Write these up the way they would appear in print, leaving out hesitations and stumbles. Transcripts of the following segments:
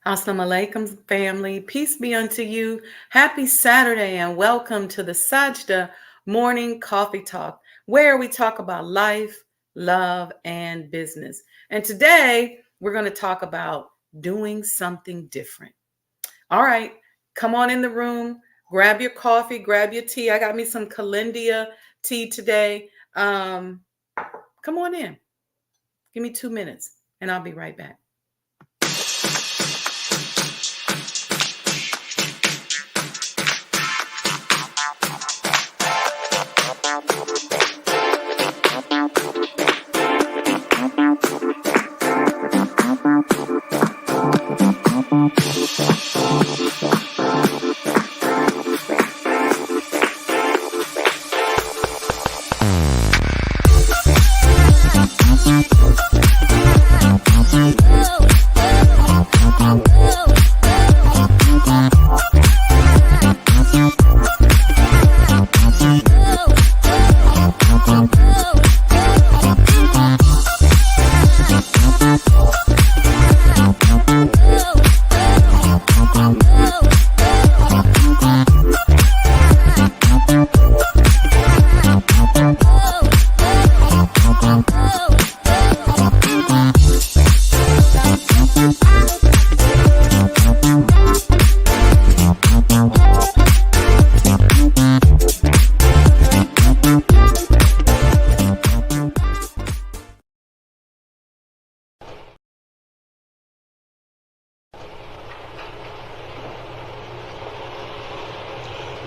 Assalamu alaikum, family. Peace be unto you. Happy Saturday and welcome to the Sajdah Morning Coffee Talk, where we talk about life, love, and business. And today we're going to talk about doing something different. All right, come on in the room, grab your coffee, grab your tea. I got me some Calendia tea today. Come on in. Give me 2 minutes and I'll be right back.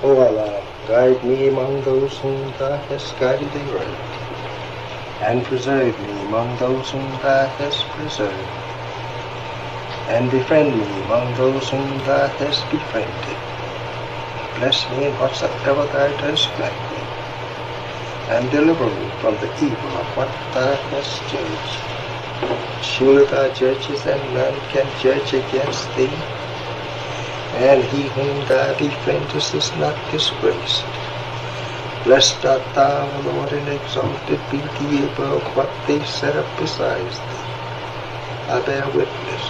O Allah, guide me among those whom Thou hast guided aright, and preserve me among those whom Thou hast preserved, and befriend me among those whom Thou hast befriended. Bless me in whatsoever Thou dost grant me, and deliver me from the evil of what Thou hast judged. Surely Thou judgest, and none can judge against Thee, and he whom Thou befriendest is not disgraced. Blessed art Thou, O Lord, and exalted be Thee above what they set up besides Thee. I bear witness,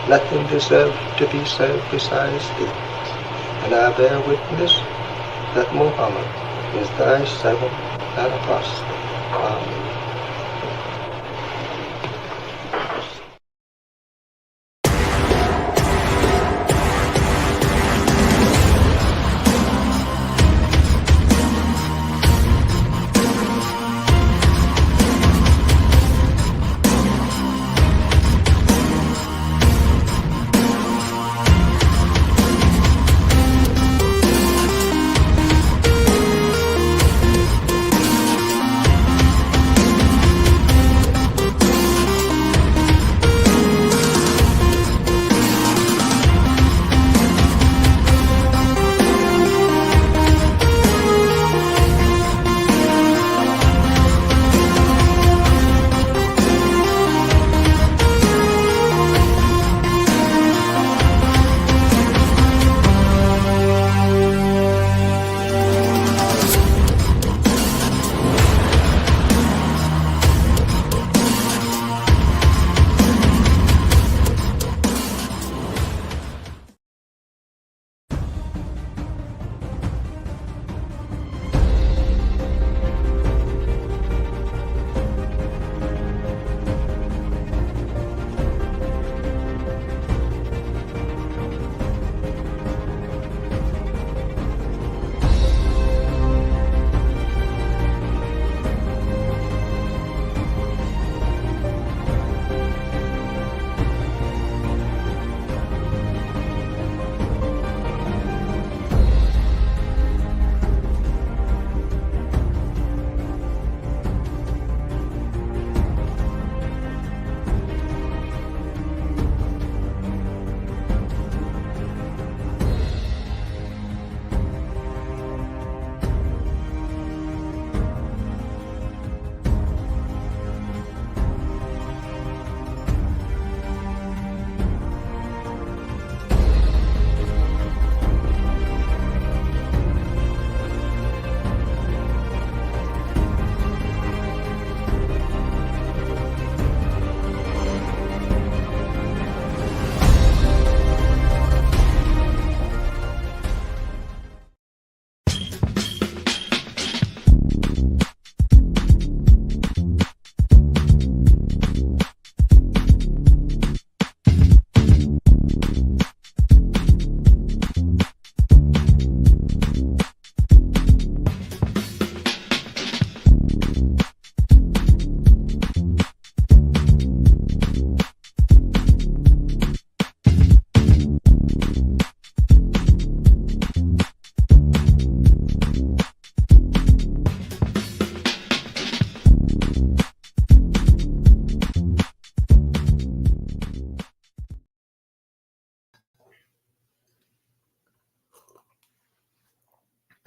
nothing deserves to be served besides Thee, and I bear witness that Muhammad is Thy servant and apostle. Amen.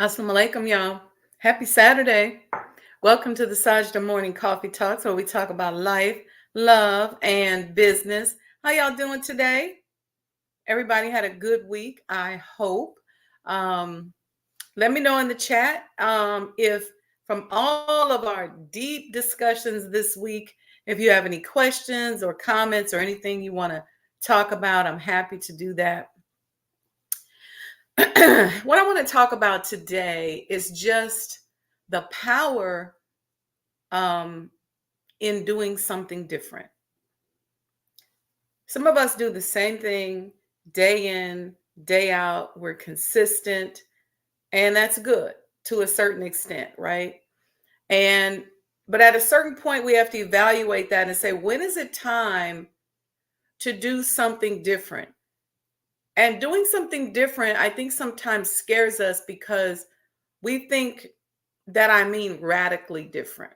Assalamu alaikum, y'all. Happy Saturday. Welcome to the Sajdah Morning Coffee Talks, where we talk about life, love, and business. How y'all doing today? Everybody had a good week, I hope. Um, Let me know in the chat if from all of our deep discussions this week, if you have any questions or comments or anything you want to talk about, I'm happy to do that. What I want to talk about today is just the power um, in doing something different. Some of us do the same thing day in, day out. We're consistent, and that's good to a certain extent, right? And but at a certain point, we have to evaluate that and say, when is it time to do something different? And doing something different, I think sometimes scares us because we think that I mean radically different.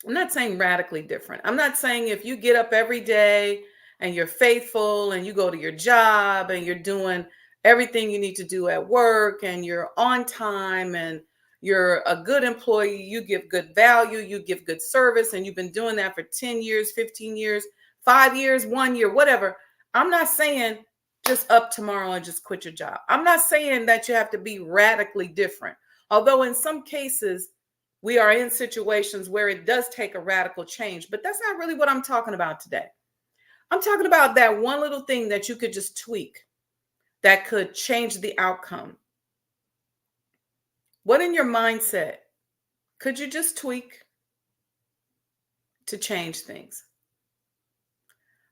I'm not saying radically different. I'm not saying if you get up every day and you're faithful and you go to your job and you're doing everything you need to do at work and you're on time and you're a good employee, you give good value, you give good service, and you've been doing that for 10 years, 15 years, 5 years, 1 year, whatever. I'm not saying just up tomorrow and just quit your job. I'm not saying that you have to be radically different. Although in some cases, we are in situations where it does take a radical change, but that's not really what I'm talking about today. I'm talking about that one little thing that you could just tweak that could change the outcome. What in your mindset could you just tweak to change things?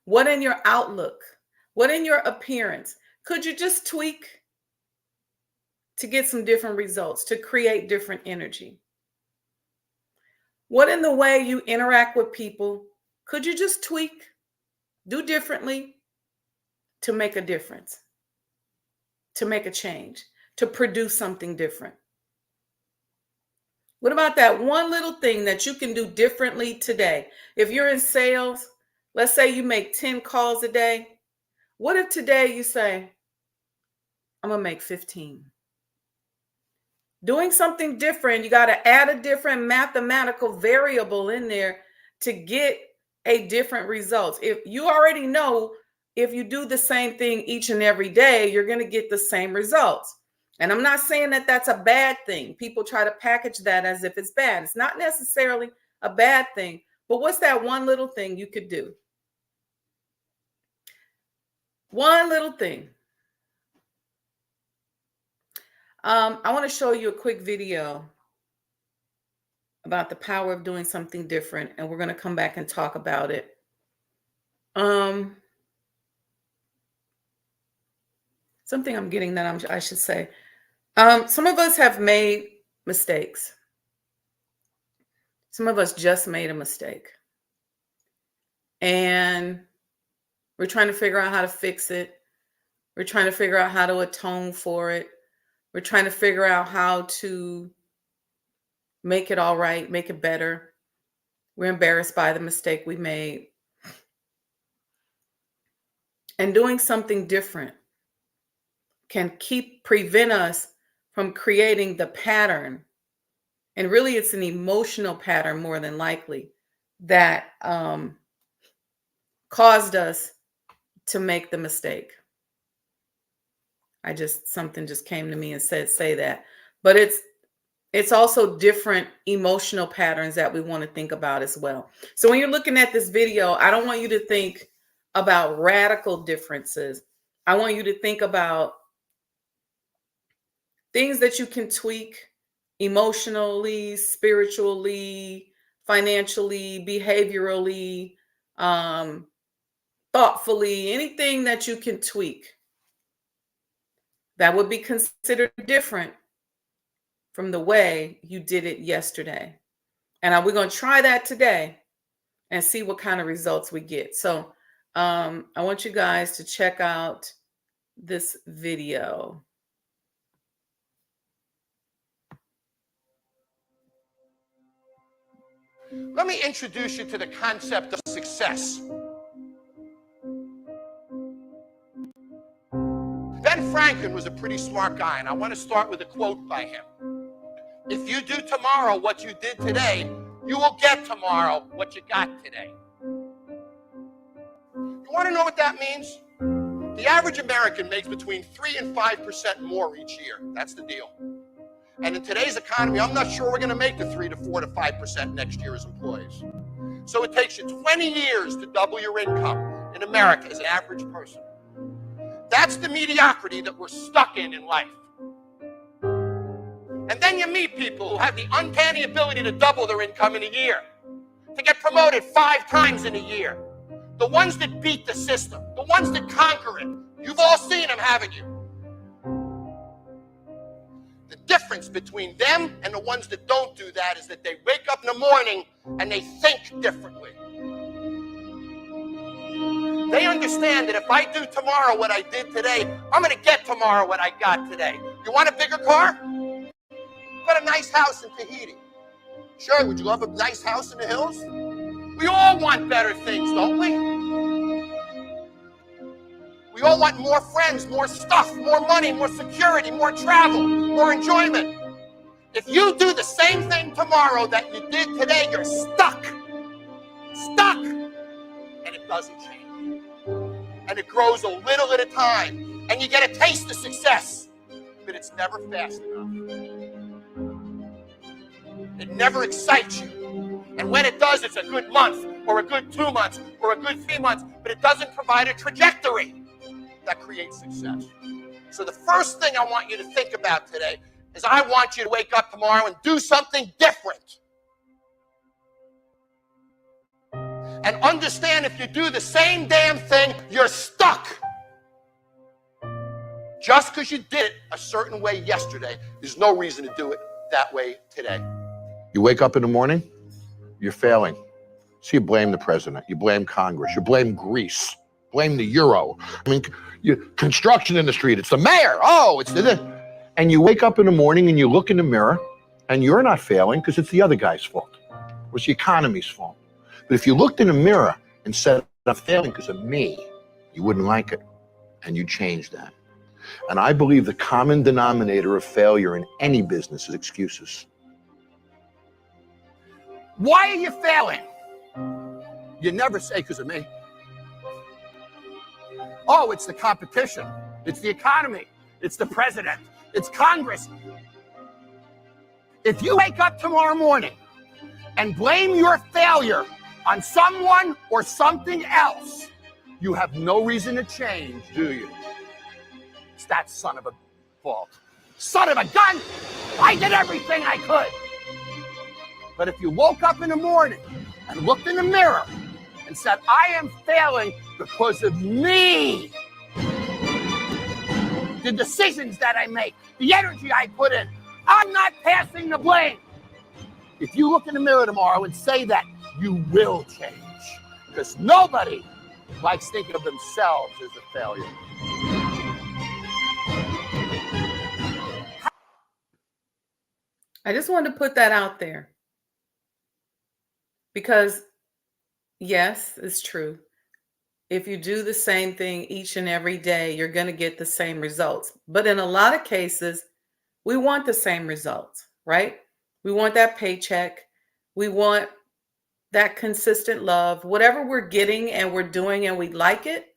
What in your outlook? What in your appearance could you just tweak to get some different results, to create different energy? What in the way you interact with people could you just tweak, do differently to make a difference, to make a change, to produce something different? What about that one little thing that you can do differently today? If you're in sales, let's say you make 10 calls a day. What if today you say, I'm going to make 15? Doing something different, you got to add a different mathematical variable in there to get a different result. If you already know, if you do the same thing each and every day, you're going to get the same results. And I'm not saying that that's a bad thing. People try to package that as if it's bad. It's not necessarily a bad thing. But what's that one little thing you could do? One little thing. I want to show you a quick video about the power of doing something different, and we're going to come back and talk about it. Something I'm getting that I should say. Some of us have made mistakes. Some of us just made a mistake. And we're trying to figure out how to fix it. We're trying to figure out how to atone for it. We're trying to figure out how to make it all right, make it better. We're embarrassed by the mistake we made. And doing something different can prevent us from creating the pattern. And really, it's an emotional pattern more than likely that caused us to make the mistake. Something just came to me and said, say that. But it's also different emotional patterns that we want to think about as well. So when you're looking at this video, I don't want you to think about radical differences. I want you to think about things that you can tweak emotionally, spiritually, financially, behaviorally, thoughtfully, anything that you can tweak that would be considered different from the way you did it yesterday. And we're going to try that today and see what kind of results we get. So I want you guys to check out this video. Let me introduce you to the concept of success. That Ben Franklin was a pretty smart guy, and I want to start with a quote by him. If you do tomorrow what you did today, you will get tomorrow what you got today. You want to know what that means? The average American makes between 3 and 5% more each year. That's the deal. And in today's economy, I'm not sure we're going to make the 3 to 4 to 5% next year as employees. So it takes you 20 years to double your income in America as an average person. That's the mediocrity that we're stuck in life. And then you meet people who have the uncanny ability to double their income in a year, to get promoted 5 times in a year. The ones that beat the system, the ones that conquer it. You've all seen them, haven't you? The difference between them and the ones that don't do that is that they wake up in the morning and they think differently. They understand that if I do tomorrow what I did today, I'm going to get tomorrow what I got today. You want a bigger car? Got a nice house in Tahiti. Sure, would you love a nice house in the hills? We all want better things, don't we? We all want more friends, more stuff, more money, more security, more travel, more enjoyment. If you do the same thing tomorrow that you did today, you're stuck. Stuck. And it doesn't change. And it grows a little at a time. And you get a taste of success. But it's never fast enough. It never excites you. And when it does, it's a good month, or a good 2 months, or a good 3 months, but it doesn't provide a trajectory that creates success. So the first thing I want you to think about today is I want you to wake up tomorrow and do something different. And understand if you do the same damn thing, you're stuck. Just because you did it a certain way yesterday, there's no reason to do it that way today. You wake up in the morning, you're failing. So you blame the president, you blame Congress, you blame Greece, blame the euro. I mean, construction industry, it's the mayor. Oh, it's the... And you wake up in the morning and you look in the mirror and you're not failing because it's the other guy's fault. It was the economy's fault. But if you looked in the mirror and said, I'm failing because of me, you wouldn't like it. And you change that. And I believe the common denominator of failure in any business is excuses. Why are you failing? You never say because of me. Oh, it's the competition. It's the economy. It's the president. It's Congress. If you wake up tomorrow morning and blame your failure on someone or something else, you have no reason to change, do you? It's that son of a fault. Son of a gun! I did everything I could. But if you woke up in the morning and looked in the mirror and said, I am failing because of me, the decisions that I make, the energy I put in, I'm not passing the blame. If you look in the mirror tomorrow and say that, you will change. Because nobody likes thinking of themselves as a failure. I just wanted to put that out there. Because, yes, it's true. If you do the same thing each and every day, you're going to get the same results. But in a lot of cases, we want the same results, right? We want that paycheck. We want that consistent love. Whatever we're getting and we're doing and we like it,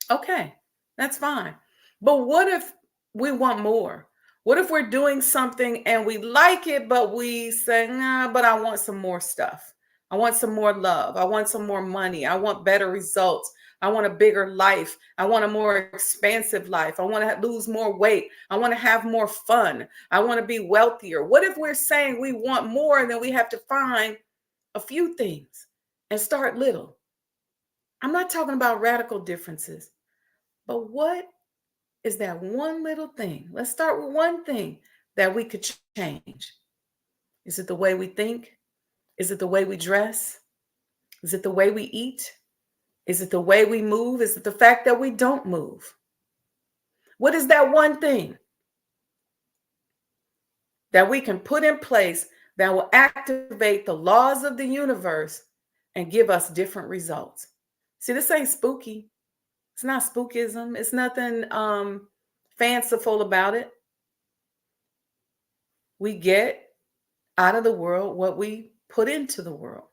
okay, that's fine. But what if we want more? What if we're doing something and we like it, but we say, nah, but I want some more stuff. I want some more love. I want some more money. I want better results. I want a bigger life. I want a more expansive life. I want to lose more weight. I want to have more fun. I want to be wealthier. What if we're saying we want more and then we have to find a few things and start little? I'm not talking about radical differences, but what is that one little thing? Let's start with one thing that we could change. Is it the way we think? Is it the way we dress? Is it the way we eat? Is it the way we move? Is it the fact that we don't move? What is that one thing that we can put in place that will activate the laws of the universe and give us different results? See, this ain't spooky. It's not spookism. It's nothing fanciful about it. We get out of the world what we put into the world.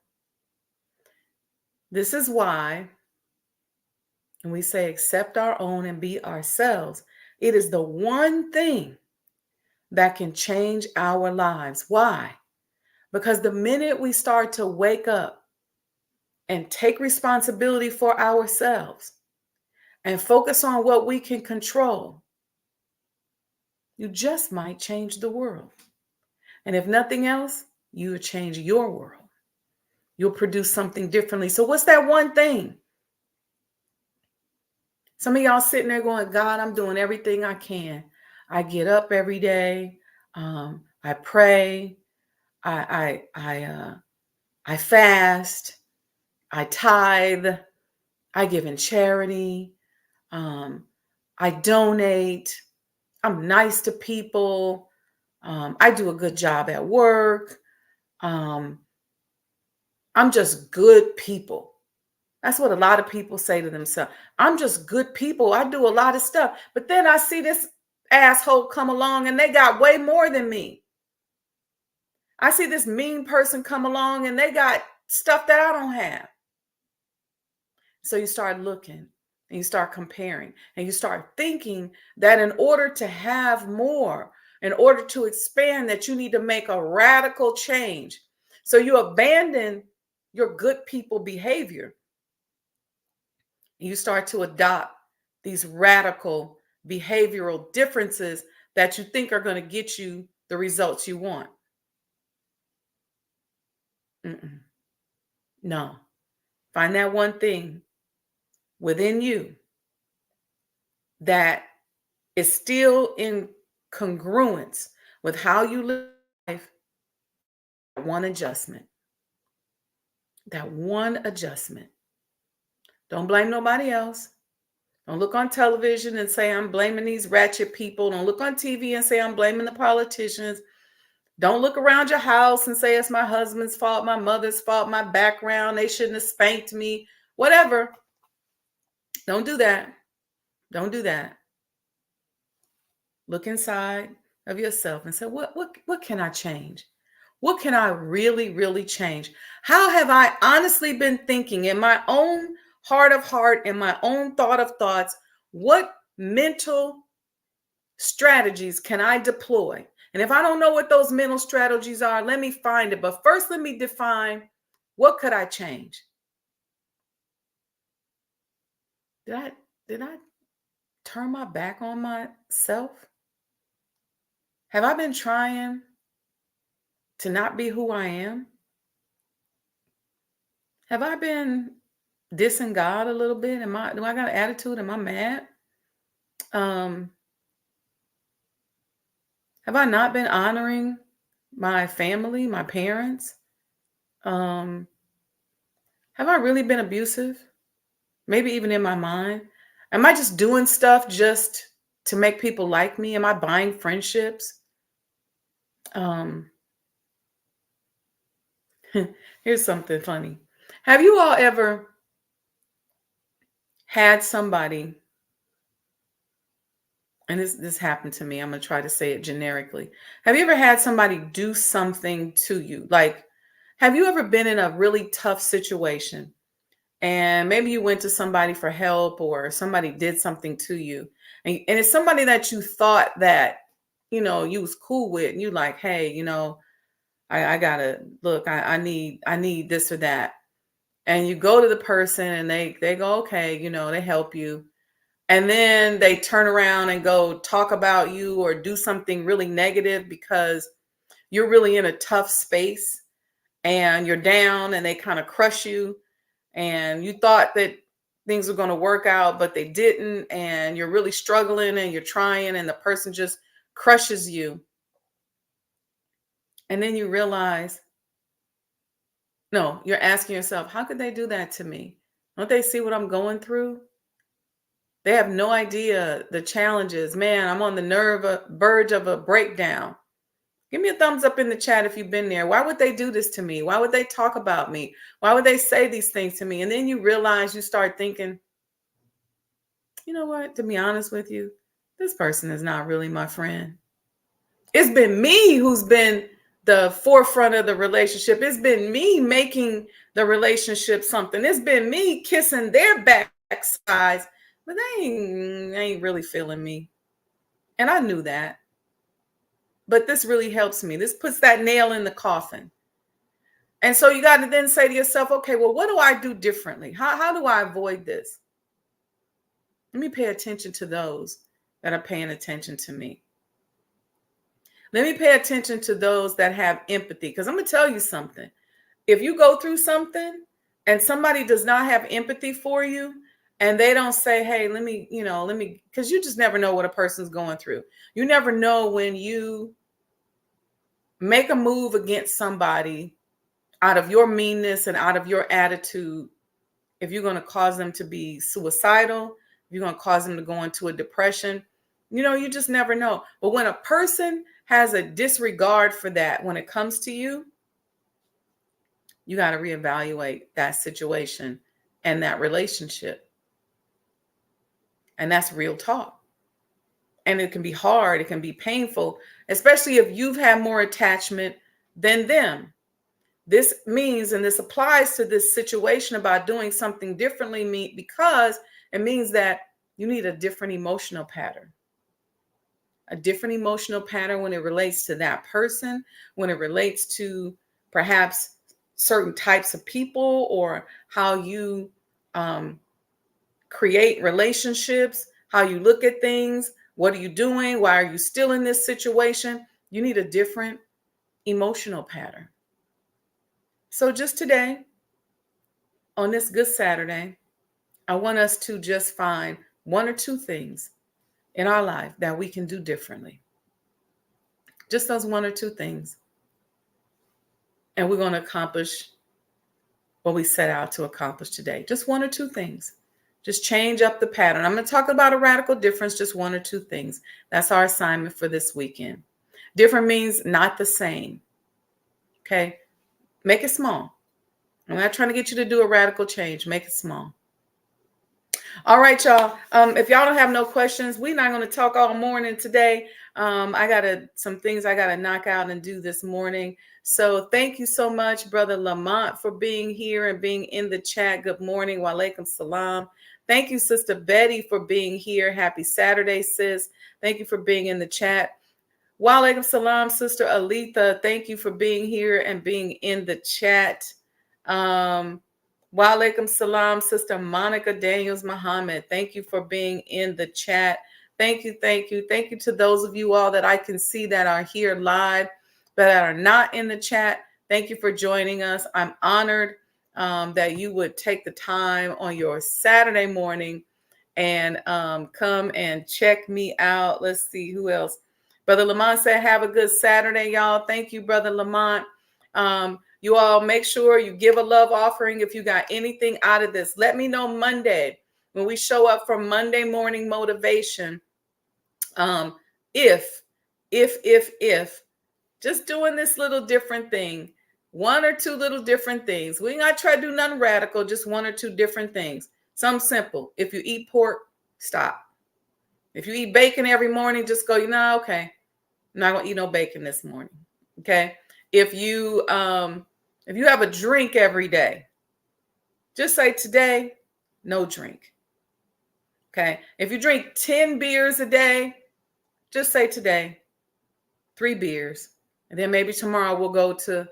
This is why, when we say accept our own and be ourselves, it is the one thing that can change our lives. Why? Because the minute we start to wake up and take responsibility for ourselves and focus on what we can control, you just might change the world. And if nothing else, you will change your world. You'll produce something differently. So what's that one thing? Some of y'all sitting there going, God, I'm doing everything I can. I get up every day. I pray. I fast. I tithe. I give in charity. I donate. I'm nice to people. I do a good job at work. I'm just good people. That's what a lot of people say to themselves. I'm just good people. I do a lot of stuff. But then I see this asshole come along and they got way more than me. I see this mean person come along and they got stuff that I don't have. So you start looking and you start comparing and you start thinking that in order to have more, in order to expand, that you need to make a radical change. So you abandon your good people behavior. You start to adopt these radical behavioral differences that you think are going to get you the results you want. No. Find that one thing within you that is still in congruence with how you live life. One adjustment. That one adjustment. Don't blame nobody else. Don't look on television and say, I'm blaming these ratchet people. Don't look on TV and say, I'm blaming the politicians. Don't look around your house and say, it's my husband's fault, my mother's fault, my background. They shouldn't have spanked me. Whatever. Don't do that. Don't do that. Look inside of yourself and say, what can I change? What can I really, really change? How have I honestly been thinking in my own heart of heart, in my own thought of thoughts? What mental strategies can I deploy? And if I don't know what those mental strategies are, let me find it. But first, let me define, what could I change? Did I turn my back on myself? Have I been trying to not be who I am? Have I been dissing God a little bit? Do I got an attitude? Am I mad? Have I not been honoring my family, my parents? Have I really been abusive? Maybe even in my mind? Am I just doing stuff just to make people like me? Am I buying friendships? Here's something funny. Have you all ever had somebody, and this happened to me, I'm going to try to say it generically. Have you ever had somebody do something to you? Like, have you ever been in a really tough situation and maybe you went to somebody for help or somebody did something to you, and it's somebody that you thought that, you was cool with, and you like, hey, I gotta look, I need this or that. And you go to the person and they go, okay, they help you. And then they turn around and go talk about you or do something really negative because you're really in a tough space and you're down, and they kind of crush you. And you thought that things were going to work out, but they didn't. And you're really struggling and you're trying, and the person just crushes you. And then you realize, no, you're asking yourself, how could they do that to me? Don't they see what I'm going through? They have no idea the challenges. Man, I'm on the verge of a breakdown. Give me a thumbs up in the chat if you've been there. Why would they do this to me? Why would they talk about me? Why would they say these things to me? And then you realize, you start thinking, you know what? To be honest with you, this person is not really my friend. It's been me who's been the forefront of the relationship. It's been me making the relationship something. It's been me kissing their backsides, but they ain't really feeling me. And I knew that. But this really helps me. This puts that nail in the coffin. And so you got to then say to yourself, okay, well, what do I do differently? How do I avoid this? Let me pay attention to those that are paying attention to me. Let me pay attention to those that have empathy. Because I'm going to tell you something. If you go through something and somebody does not have empathy for you, and they don't say, hey, let me, because you just never know what a person's going through. You never know when you make a move against somebody out of your meanness and out of your attitude, if you're going to cause them to be suicidal, if you're going to cause them to go into a depression, you just never know. But when a person has a disregard for that, when it comes to you, you got to reevaluate that situation and that relationship. And that's real talk. And it can be hard. It can be painful, especially if you've had more attachment than them. This means, and this applies to this situation about doing something differently, because it means that you need a different emotional pattern. A different emotional pattern when it relates to that person, when it relates to perhaps certain types of people, or how you create relationships, how you look at things. What are you doing? Why are you still in this situation? You need a different emotional pattern. So just today, on this Good Saturday, I want us to just find one or two things in our life that we can do differently. Just those one or two things. And we're going to accomplish what we set out to accomplish today. Just one or two things. Just change up the pattern. I'm going to talk about a radical difference, just one or two things. That's our assignment for this weekend. Different means not the same. Okay? Make it small. I'm not trying to get you to do a radical change. Make it small. All right, y'all. If y'all don't have no questions, we're not going to talk all morning today. I got some things I got to knock out and do this morning. So thank you so much, Brother Lamont, for being here and being in the chat. Good morning. Wa alaikum salam. Thank you, Sister Betty, for being here. Happy Saturday, sis. Thank you for being in the chat. Wa alaikum salam, Sister Aletha. Thank you for being here and being in the chat. Wa alaikum salam, Sister Monica Daniels Muhammad. Thank you for being in the chat. Thank you, thank you. Thank you to those of you all that I can see that are here live, but that are not in the chat. Thank you for joining us. I'm honored that you would take the time on your Saturday morning and come and check me out. Let's see who else. Brother Lamont said, have a good Saturday, y'all. Thank you, Brother Lamont. You all make sure you give a love offering if you got anything out of this. Let me know Monday when we show up for Monday morning motivation. If just doing this little different thing, one or two little different things. We ain't got to try to do nothing radical, just one or two different things. Something simple. If you eat pork, stop. If you eat bacon every morning, just go, okay, I'm not going to eat no bacon this morning. Okay. If you have a drink every day, just say today, no drink. Okay. If you drink 10 beers a day, just say today, 3 beers. And then maybe tomorrow we'll go to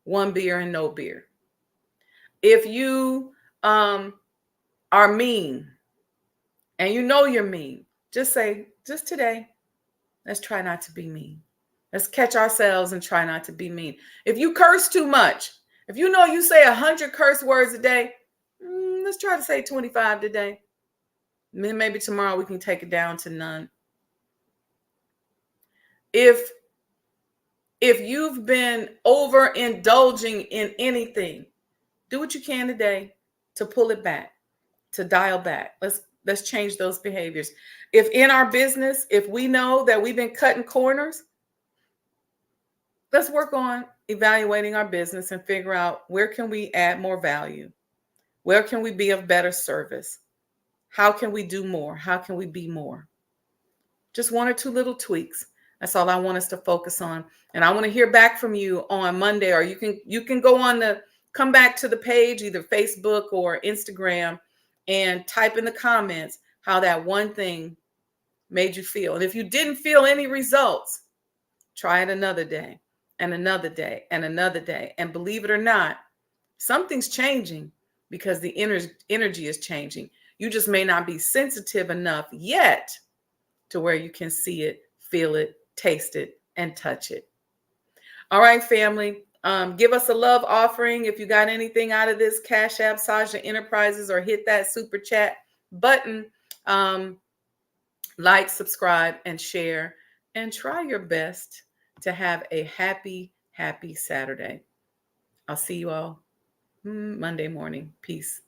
1 beer and no beer. If you are mean and you know you're mean, just say, just today, let's try not to be mean. Let's catch ourselves and try not to be mean. If you curse too much, if you know you say 100 curse words a day, let's try to say 25 today. Then maybe tomorrow we can take it down to none. If you've been overindulging in anything, do what you can today to pull it back, to dial back. Let's change those behaviors. If in our business, if we know that we've been cutting corners, let's work on evaluating our business and figure out where can we add more value? Where can we be of better service? How can we do more? How can we be more? Just one or two little tweaks. That's all I want us to focus on. And I want to hear back from you on Monday, or you can go on the come back to the page, either Facebook or Instagram, and type in the comments how that one thing made you feel. And if you didn't feel any results, try it another day and another day and another day. And believe it or not, something's changing because the energy is changing. You just may not be sensitive enough yet to where you can see it, feel it, taste it, and touch it. All right, family. Give us a love offering if you got anything out of this. Cash App, Sajdah Enterprises, or hit that super chat button. Like, subscribe, and share. And try your best to have a happy, happy Saturday. I'll see you all Monday morning. Peace.